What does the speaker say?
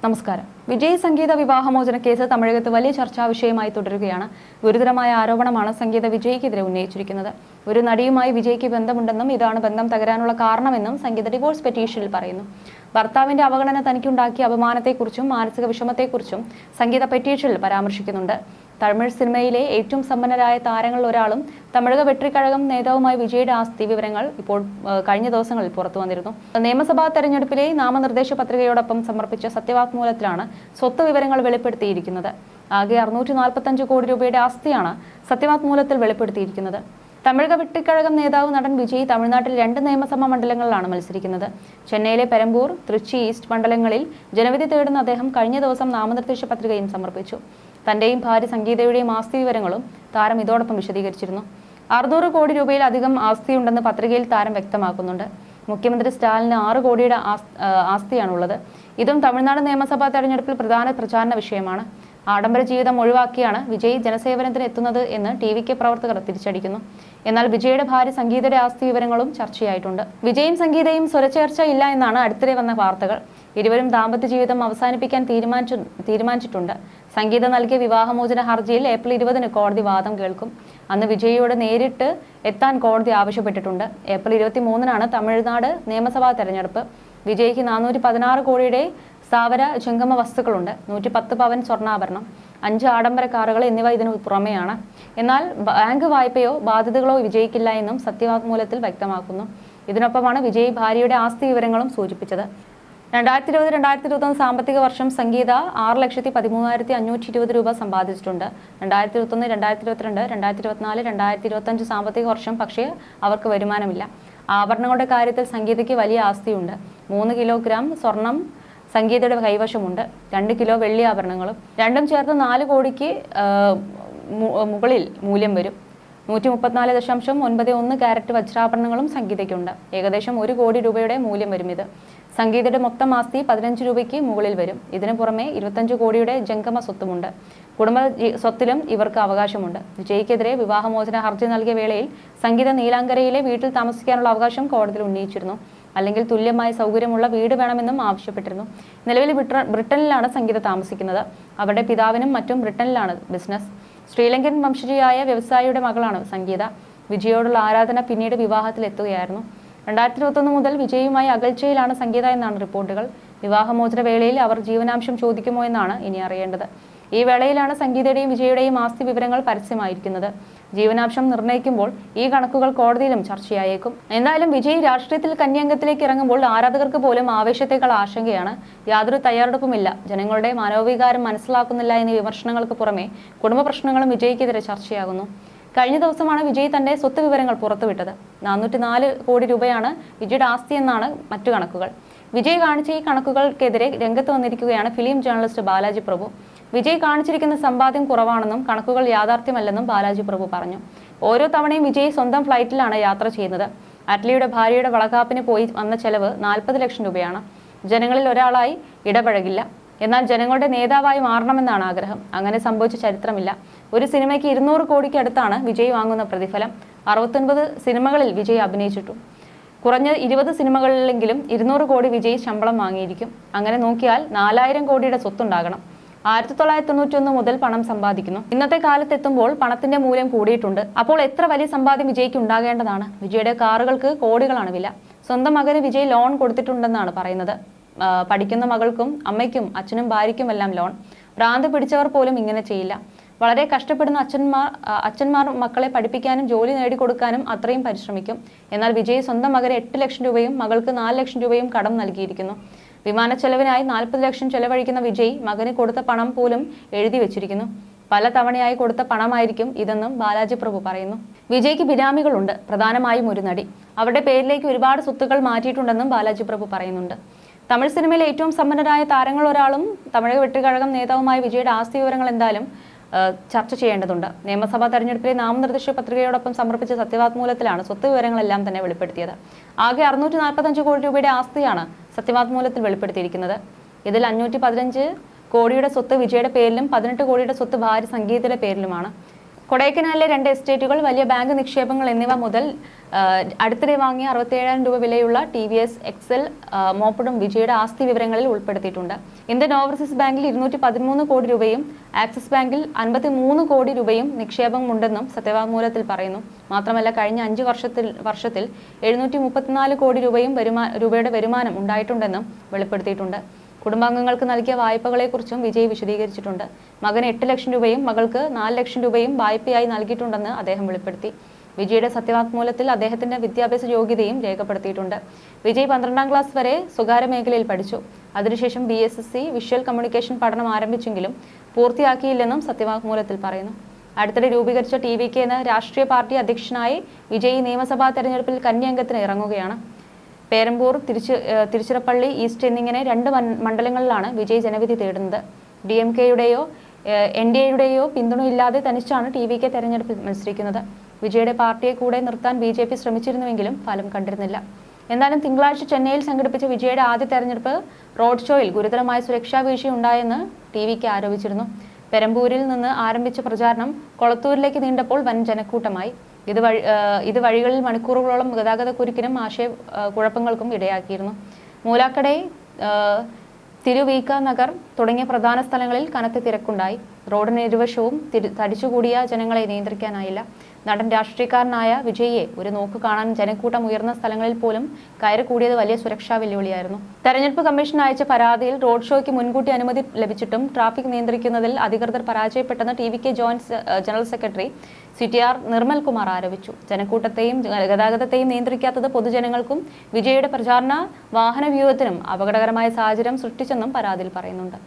നമസ്കാരം. വിജയ് സംഗീത വിവാഹമോചന കേസ് തമിഴകത്ത് വലിയ ചർച്ചാ വിഷയമായി തുടരുകയാണ്. ഗുരുതരമായ ആരോപണമാണ് സംഗീത വിജയ്ക്കെതിരെ ഉന്നയിച്ചിരിക്കുന്നത്. ഒരു നടിയുമായി വിജയ്ക്ക് ബന്ധമുണ്ടെന്നും ഇതാണ് ബന്ധം തകരാനുള്ള കാരണമെന്നും സംഗീത ഡിവോഴ്സ് പെറ്റീഷനിൽ പറയുന്നു. ഭർത്താവിന്റെ അവഗണന തനിക്കുണ്ടാക്കിയ അപമാനത്തെക്കുറിച്ചും മാനസിക വിഷമത്തെക്കുറിച്ചും സംഗീത പെറ്റീഷനിൽ പരാമർശിക്കുന്നുണ്ട്. തമിഴ് സിനിമയിലെ ഏറ്റവും സമ്പന്നരായ താരങ്ങളിൽ ഒരാളും തമിഴക വെട്രിക്കഴകം നേതാവുമായ വിജയുടെ ആസ്തി വിവരങ്ങൾ ഇപ്പോൾ കഴിഞ്ഞ ദിവസങ്ങളിൽ പുറത്തു വന്നിരുന്നു. നിയമസഭാ തെരഞ്ഞെടുപ്പിലെ നാമനിർദ്ദേശ പത്രികയോടൊപ്പം സമർപ്പിച്ച സത്യവാങ്മൂലത്തിലാണ് സ്വത്ത് വിവരങ്ങൾ വെളിപ്പെടുത്തിയിരിക്കുന്നത്. ആകെ 645 കോടി രൂപയുടെ ആസ്തിയാണ് സത്യവാങ്മൂലത്തിൽ വെളിപ്പെടുത്തിയിരിക്കുന്നത്. തമിഴക വെട്രിക്കഴകം നേതാവ് നടൻ വിജയ് തമിഴ്നാട്ടിൽ 2 നിയമസഭാ മണ്ഡലങ്ങളിലാണ് മത്സരിക്കുന്നത്. ചെന്നൈയിലെ പെരമ്പൂർ, തൃച്ചി ഈസ്റ്റ് മണ്ഡലങ്ങളിൽ ജനവിധി തേടുന്ന അദ്ദേഹം കഴിഞ്ഞ ദിവസം നാമനിർദ്ദേശ പത്രികയും സമർപ്പിച്ചു. തന്റെയും ഭാര്യ സംഗീതയുടെയും ആസ്തി വിവരങ്ങളും താരം ഇതോടൊപ്പം വിശദീകരിച്ചിരുന്നു. 600 കോടി രൂപയിലധികം ആസ്തിയുണ്ടെന്ന് പത്രികയിൽ താരം വ്യക്തമാക്കുന്നുണ്ട്. മുഖ്യമന്ത്രി സ്റ്റാലിന് 6 കോടിയുടെ ആസ്തിയാണുള്ളത്. ഇതും തമിഴ്നാട് നിയമസഭാ തെരഞ്ഞെടുപ്പിൽ പ്രധാന പ്രചാരണ വിഷയമാണ്. ആഡംബര ജീവിതം ഒഴിവാക്കിയാണ് വിജയ് ജനസേവനത്തിന് എത്തുന്നത് എന്ന് ടി.വി.കെ പ്രവർത്തകർ തിരിച്ചടിക്കുന്നു. എന്നാൽ വിജയുടെ ഭാര്യ സംഗീതയുടെ ആസ്തി വിവരങ്ങളും ചർച്ചയായിട്ടുണ്ട്. വിജയും സംഗീതയും സ്വരച്ചേർച്ച ഇല്ല എന്നാണ് അടുത്തിടെ വന്ന വാർത്തകൾ. ഇരുവരും ദാമ്പത്യ ജീവിതം അവസാനിപ്പിക്കാൻ തീരുമാനിച്ചിട്ടുണ്ട്. സംഗീത നൽകിയ വിവാഹമോചന ഹർജിയിൽ ഏപ്രിൽ 20-ന് കോടതി വാദം കേൾക്കും. അന്ന് വിജയിയോട് നേരിട്ട് എത്താൻ കോടതി ആവശ്യപ്പെട്ടിട്ടുണ്ട്. ഏപ്രിൽ 23-നാണ് തമിഴ്നാട് നിയമസഭാ തെരഞ്ഞെടുപ്പ്. വിജയ്ക്ക് 416 കോടിയുടെ സ്ഥാവര ജംഗമ വസ്തുക്കളുണ്ട്. 110 പവൻ സ്വർണ്ണാഭരണം, 5 ആഡംബര കാറുകൾ എന്നിവ ഇതിനു പുറമെയാണ്. എന്നാൽ ബാങ്ക് വായ്പയോ ബാധ്യതകളോ വിജയിക്കില്ല എന്നും സത്യവാങ്മൂലത്തിൽ വ്യക്തമാക്കുന്നു. ഇതിനൊപ്പമാണ് വിജയ് ഭാര്യയുടെ ആസ്തി വിവരങ്ങളും സൂചിപ്പിച്ചത്. 2020-2021 സാമ്പത്തിക വർഷം സംഗീത 6,13,520 രൂപ സമ്പാദിച്ചിട്ടുണ്ട്. 2021-2022, 2024-2025 സാമ്പത്തിക വർഷം പക്ഷേ അവർക്ക് വരുമാനമില്ല. ആഭരണങ്ങളുടെ കാര്യത്തിൽ സംഗീതയ്ക്ക് വലിയ ആസ്തിയുണ്ട്. 3 കിലോഗ്രാം സ്വർണം സംഗീതയുടെ കൈവശമുണ്ട്. 2 കിലോ വെള്ളി ആഭരണങ്ങളും. രണ്ടും ചേർത്ത് 4 കോടിക്ക് മുകളിൽ മൂല്യം വരും. 134.91 കാരറ്റ് വജ്രാഭരണങ്ങളും സംഗീതയ്ക്കുണ്ട്. ഏകദേശം 1 കോടി രൂപയുടെ മൂല്യം വരും ഇത്. സംഗീതയുടെ മൊത്തം ആസ്തി 15 രൂപയ്ക്ക് മുകളിൽ വരും. ഇതിനു പുറമെ 25 കോടിയുടെ ജംഗമ സ്വത്തുമുണ്ട്. കുടുംബ സ്വത്തിലും ഇവർക്ക് അവകാശമുണ്ട്. വിജയ്ക്കെതിരെ വിവാഹമോചന ഹർജി നൽകിയ വേളയിൽ സംഗീത നീലാങ്കരയിലെ വീട്ടിൽ താമസിക്കാനുള്ള അവകാശം കോടതിയിൽ ഉന്നയിച്ചിരുന്നു. അല്ലെങ്കിൽ തുല്യമായ സൗകര്യമുള്ള വീട് വേണമെന്നും ആവശ്യപ്പെട്ടിരുന്നു. നിലവിൽ ബ്രിട്ടനിലാണ് സംഗീത താമസിക്കുന്നത്. അവരുടെ പിതാവിനും മറ്റും ബ്രിട്ടനിലാണ് ബിസിനസ്. ശ്രീലങ്കൻ വംശജയായ വ്യവസായിയുടെ മകളാണ് സംഗീത. വിജയോടുള്ള ആരാധന പിന്നീട് വിവാഹത്തിൽ എത്തുകയായിരുന്നു. 2021 മുതൽ വിജയുമായി അകൽച്ചയിലാണ് സംഗീത എന്നാണ് റിപ്പോർട്ടുകൾ. വിവാഹമോചന വേളയിൽ അവർ ജീവനാംശം ചോദിക്കുമോ എന്നാണ് ഇനി അറിയേണ്ടത്. ഈ വേളയിലാണ് സംഗീതയുടെയും വിജയുടെയും ആസ്തി വിവരങ്ങൾ പരസ്യമായിരിക്കുന്നത്. ജീവനാംശം നിർണ്ണയിക്കുമ്പോൾ ഈ കണക്കുകൾ കോടതിയിലും ചർച്ചയായേക്കും. എന്തായാലും വിജയ് രാഷ്ട്രീയത്തിൽ കന്യംഗത്തിലേക്ക് ഇറങ്ങുമ്പോൾ ആരാധകർക്ക് പോലും ആവേശത്തേക്കാൾ ആശങ്കയാണ്. യാതൊരു തയ്യാറെടുപ്പുമില്ല, ജനങ്ങളുടെ മനോവികാരം മനസ്സിലാക്കുന്നില്ല എന്നീ വിമർശനങ്ങൾക്ക് പുറമെ കുടുംബ പ്രശ്നങ്ങളും വിജയ്ക്കെതിരെ ചർച്ചയാകുന്നു. കഴിഞ്ഞ ദിവസമാണ് വിജയ് തന്റെ സ്വത്ത് വിവരങ്ങൾ പുറത്തുവിട്ടത്. 404 കോടി രൂപയാണ് വിജയുടെ ആസ്തി എന്നാണ് മറ്റു കണക്കുകൾ. വിജയ് കാണിച്ച ഈ കണക്കുകൾക്കെതിരെ രംഗത്ത് വന്നിരിക്കുകയാണ് ഫിലിം ജേർണലിസ്റ്റ് ബാലാജി പ്രഭു. വിജയ് കാണിച്ചിരിക്കുന്ന സമ്പാദ്യം കുറവാണെന്നും കണക്കുകൾ യാഥാർത്ഥ്യമല്ലെന്നും ബാലാജി പ്രഭു പറഞ്ഞു. ഓരോ തവണയും വിജയ് സ്വന്തം ഫ്ലൈറ്റിലാണ് യാത്ര ചെയ്യുന്നത്. അറ്റ്ലിയുടെ ഭാര്യയുടെ വളകാപ്പിന് പോയി വന്ന ചെലവ് 40 ലക്ഷം രൂപയാണ്. ജനങ്ങളിൽ ഒരാളായി ഇടപഴകില്ല, എന്നാൽ ജനങ്ങളുടെ നേതാവായി മാറണമെന്നാണ് ആഗ്രഹം. അങ്ങനെ സംഭവിച്ച ചരിത്രമില്ല. ഒരു സിനിമയ്ക്ക് 200 കോടിക്ക് അടുത്താണ് വിജയ് വാങ്ങുന്ന പ്രതിഫലം. 69 സിനിമകളിൽ വിജയ് അഭിനയിച്ചിട്ടു. കുറഞ്ഞ 20 സിനിമകളിലെങ്കിലും 200 കോടി വിജയ് ശമ്പളം വാങ്ങിയിരിക്കും. അങ്ങനെ നോക്കിയാൽ 4000 കോടിയുടെ സ്വത്തുണ്ടാകണം. 1991 മുതൽ പണം സമ്പാദിക്കുന്നു. ഇന്നത്തെ കാലത്തെത്തുമ്പോൾ പണത്തിന്റെ മൂല്യം കൂടിയിട്ടുണ്ട്. അപ്പോൾ എത്ര വലിയ സമ്പാദ്യം വിജയ്ക്ക് ഉണ്ടാകേണ്ടതാണ്? വിജയുടെ കാറുകൾക്ക് കോടികളാണ് വില. സ്വന്തം മകന് വിജയ് ലോൺ കൊടുത്തിട്ടുണ്ടെന്നാണ് പറയുന്നത്. പഠിക്കുന്ന മകൾക്കും അമ്മയ്ക്കും അച്ഛനും ഭാര്യയ്ക്കുമെല്ലാം ലോൺ. ഭ്രാന്ത് പിടിച്ചവർ പോലും ഇങ്ങനെ ചെയ്യില്ല. വളരെ കഷ്ടപ്പെടുന്ന അച്ഛന്മാർ മക്കളെ പഠിപ്പിക്കാനും ജോലി നേടിക്കൊടുക്കാനും അത്രയും പരിശ്രമിക്കും. എന്നാൽ വിജയ് സ്വന്തം മകന് 8 ലക്ഷം രൂപയും മകൾക്ക് 4 ലക്ഷം രൂപയും കടം നൽകിയിരിക്കുന്നു. വിമാന ചെലവിനായി 40 ലക്ഷം ചെലവഴിക്കുന്ന വിജയ് മകന് കൊടുത്ത പണം പോലും എഴുതി വെച്ചിരിക്കുന്നു. പല തവണയായി കൊടുത്ത പണമായിരിക്കും ഇതെന്നും ബാലാജി പ്രഭു പറയുന്നു. വിജയ്ക്ക് ബിനാമികളുണ്ട്, പ്രധാനമായും ഒരു നടി. അവരുടെ പേരിലേക്ക് ഒരുപാട് സ്വത്തുക്കൾ മാറ്റിയിട്ടുണ്ടെന്നും ബാലാജി പ്രഭു പറയുന്നുണ്ട്. തമിഴ് സിനിമയിലെ ഏറ്റവും സമ്പന്നരായ താരങ്ങൾ ഒരാളും തമിഴക വെട്രിക്കഴകം നേതാവുമായ വിജയുടെ ആസ്തി വിവരങ്ങൾ എന്തായാലും ചർച്ച ചെയ്യേണ്ടതുണ്ട്. നിയമസഭാ തെരഞ്ഞെടുപ്പിലെ നാമനിർദ്ദേശ പത്രികയോടൊപ്പം സമർപ്പിച്ച സത്യവാങ്മൂലത്തിലാണ് സ്വത്ത് വിവരങ്ങളെല്ലാം തന്നെ വെളിപ്പെടുത്തിയത്. ആകെ 645 കോടി രൂപയുടെ ആസ്തിയാണ് സത്യവാങ്മൂലത്തിൽ വെളിപ്പെടുത്തിയിരിക്കുന്നത്. ഇതിൽ 515 കോടിയുടെ സ്വത്ത് വിജയുടെ പേരിലും 18 കോടിയുടെ സ്വത്ത് ഭാര്യ സംഗീതയുടെ പേരിലുമാണ്. കൊടൈക്കനാലിലെ 2 എസ്റ്റേറ്റുകൾ, വലിയ ബാങ്ക് നിക്ഷേപങ്ങൾ എന്നിവ മുതൽ അടുത്തിടെ വാങ്ങിയ 67,000 രൂപ വിലയുള്ള TVS എക്സൽ മോപ്പഡും വിജയുടെ ആസ്തി വിവരങ്ങളിൽ ഉൾപ്പെടുത്തിയിട്ടുണ്ട്. ഇന്ത്യൻ ഓവർസീസ് ബാങ്കിൽ 213 കോടി രൂപയും ആക്സിസ് ബാങ്കിൽ 53 കോടി രൂപയും നിക്ഷേപമുണ്ടെന്നും സത്യവാങ്മൂലത്തിൽ പറയുന്നു. മാത്രമല്ല, കഴിഞ്ഞ 5 വർഷത്തിൽ 734 കോടി രൂപയുടെ വരുമാനം ഉണ്ടായിട്ടുണ്ടെന്നും വെളിപ്പെടുത്തിയിട്ടുണ്ട്. കുടുംബാംഗങ്ങൾക്ക് നൽകിയ വായ്പകളെക്കുറിച്ചും വിജയ് വിശദീകരിച്ചിട്ടുണ്ട്. മകന് 8 ലക്ഷം രൂപയും മകൾക്ക് 4 ലക്ഷം രൂപയും വായ്പയായി നൽകിയിട്ടുണ്ടെന്ന് അദ്ദേഹം വെളിപ്പെടുത്തി. വിജയുടെ സത്യവാങ്മൂലത്തിൽ അദ്ദേഹത്തിന്റെ വിദ്യാഭ്യാസ യോഗ്യതയും രേഖപ്പെടുത്തിയിട്ടുണ്ട്. വിജയ് 12ാം ക്ലാസ് വരെ സ്വകാര്യ മേഖലയിൽ പഠിച്ചു. അതിനുശേഷം BSSC വിഷ്വൽ കമ്മ്യൂണിക്കേഷൻ പഠനം ആരംഭിച്ചെങ്കിലും പൂർത്തിയാക്കിയില്ലെന്നും സത്യവാങ്മൂലത്തിൽ പറയുന്നു. അടുത്തിടെ രൂപീകരിച്ച TVK എന്ന രാഷ്ട്രീയ പാർട്ടി അധ്യക്ഷനായി വിജയ് നിയമസഭാ തെരഞ്ഞെടുപ്പിൽ കന്നി ഇറങ്ങുകയാണ്. പേരമ്പൂർ, തിരുച്ചിറപ്പള്ളി ഈസ്റ്റ് എന്നിങ്ങനെ 2 മണ്ഡലങ്ങളിലാണ് വിജയ് ജനവിധി തേടുന്നത്. DMK-യുടെയോ NDA-യുടെയോ പിന്തുണയില്ലാതെ തനിച്ചാണ് TVK തെരഞ്ഞെടുപ്പിൽ മത്സരിക്കുന്നത്. വിജയുടെ പാർട്ടിയെ കൂടെ നിർത്താൻ BJP ശ്രമിച്ചിരുന്നുവെങ്കിലും ഫലം കണ്ടിരുന്നില്ല. എന്നാലും തിങ്കളാഴ്ച ചെന്നൈയിൽ സംഘടിപ്പിച്ച വിജയുടെ ആദ്യ തെരഞ്ഞെടുപ്പ് റോഡ് ഷോയിൽ ഗുരുതരമായ സുരക്ഷാ വീഴ്ച ഉണ്ടായെന്ന് TVK ആരോപിച്ചിരുന്നു. പെരമ്പൂരിൽ നിന്ന് ആരംഭിച്ച പ്രചാരണം കൊളത്തൂരിലേക്ക് നീണ്ടപ്പോൾ വൻ ജനക്കൂട്ടമായി. ഇത് വഴികളിൽ മണിക്കൂറുകളോളം ഗതാഗതക്കുരുക്കിനും ആശയക്കുഴപ്പങ്ങൾക്കും ഇടയാക്കിയിരുന്നു. മൂലാക്കടൈ, തിരുവീക്ക നഗർ തുടങ്ങിയ പ്രധാന സ്ഥലങ്ങളിൽ കനത്ത തിരക്കുണ്ടായി. റോഡിന് ഇരുവശവും തടിച്ചുകൂടിയ ജനങ്ങളെ നിയന്ത്രിക്കാനായില്ല. നടൻ രാഷ്ട്രീയക്കാരനായ വിജയിയെ ഒരു നോക്ക് കാണാൻ ജനക്കൂട്ടം ഉയർന്ന സ്ഥലങ്ങളിൽ പോലും കയറി കൂടിയത് വലിയ സുരക്ഷാ വെല്ലുവിളിയായിരുന്നു. തെരഞ്ഞെടുപ്പ് കമ്മീഷൻ അയച്ച പരാതിയിൽ റോഡ് ഷോയ്ക്ക് മുൻകൂട്ടി അനുമതി ലഭിച്ചിട്ടും ട്രാഫിക് നിയന്ത്രിക്കുന്നതിൽ അധികൃതർ പരാജയപ്പെട്ടെന്ന് TVK joint general secretary CTR Nirmal Kumar ആരോപിച്ചു. ജനക്കൂട്ടത്തെയും ഗതാഗതത്തെയും നിയന്ത്രിക്കാത്തത് പൊതുജനങ്ങൾക്കും വിജയുടെ പ്രചാരണ വാഹന വ്യൂഹത്തിനും അപകടകരമായ സാഹചര്യം സൃഷ്ടിച്ചെന്നും പരാതിയിൽ പറയുന്നുണ്ട്.